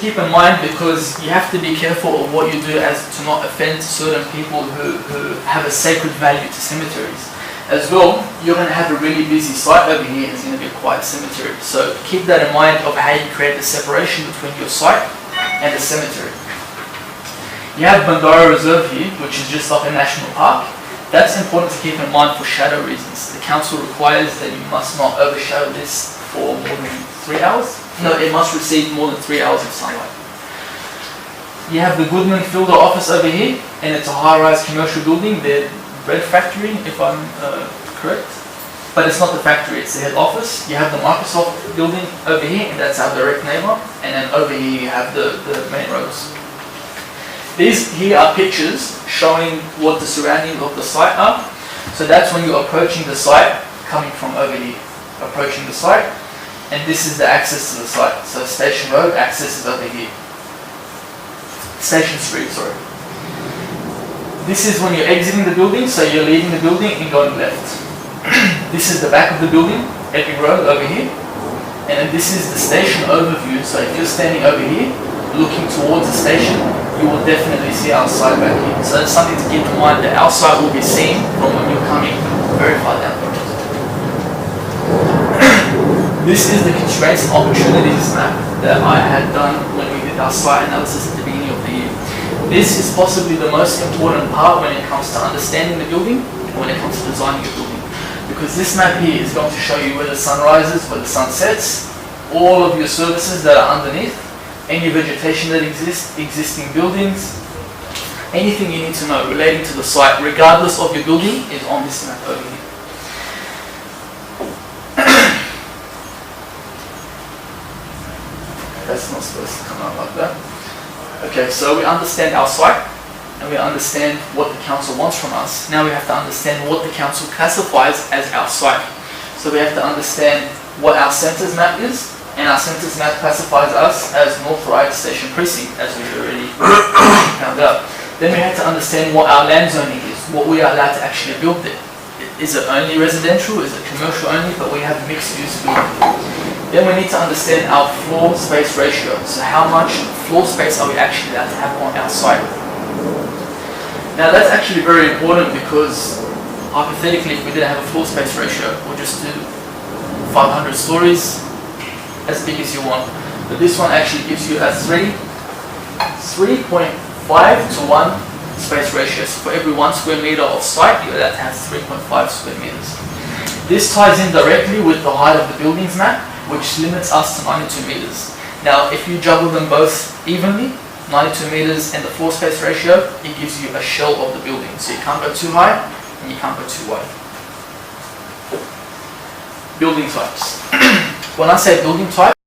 keep in mind, because you have to be careful of what you do as to not offend certain people who have a sacred value to cemeteries. As well, you're going to have a really busy site over here. It's going to be a quiet cemetery. So keep that in mind of how you create the separation between your site and the cemetery. You have Bandara Reserve here, which is just like a national park. That's important to keep in mind for shadow reasons. The council requires that you must not overshadow this for more than 3 hours. No, it must receive more than 3 hours of sunlight. You have the Goodman Fielder office over here, and it's a high-rise commercial building. The Red Factory, if I'm correct. But it's not the factory, it's the head office. You have the Microsoft building over here, and that's our direct neighbour. And then over here you have the main roads. These here are pictures showing what the surroundings of the site are. So that's when you're approaching the site, coming from over here, approaching the site. And this is the access to the site. So Station Road, access is over here. Station Street, sorry. This is when you're exiting the building, so you're leaving the building and going left. This is the back of the building, Epping Road over here. And then this is the station overview. So if you're standing over here, looking towards the station, you will definitely see our site back here. So that's something to keep in mind, that our site will be seen from when you're coming very far down the road. This is the constraints and opportunities map that I had done when we did our site analysis at the beginning of the year. This is possibly the most important part when it comes to understanding the building, when it comes to designing a building. Because this map here is going to show you where the sun rises, where the sun sets, all of your services that are underneath, any vegetation that exists, existing buildings, anything you need to know relating to the site, regardless of your building, is on this map over here. That's not supposed to come out like that. Okay, so we understand our site and we understand what the council wants from us. Now we have to understand what the council classifies as our site. So we have to understand what our centres map is, and our centres map classifies us as North Ryde Station Precinct, as we've already found out. Then we have to understand what our land zoning is, what we are allowed to actually build there. Is it only residential? Is it commercial only? But we have mixed use building. Then we need to understand our floor space ratio. So how much floor space are we actually allowed to have on our site? Now that's actually very important, because hypothetically if we didn't have a floor space ratio, we'll just do 500 stories, as big as you want. But this one actually gives you a 3.5 to 1 space ratio. So for every 1 square meter of site, you're allowed to have 3.5 square meters. This ties in directly with the height of the buildings map, which limits us to 92 meters. Now, if you juggle them both evenly, 92 meters and the floor space ratio, it gives you a shell of the building. So you can't go too high and you can't go too wide. Building types. When I say building type,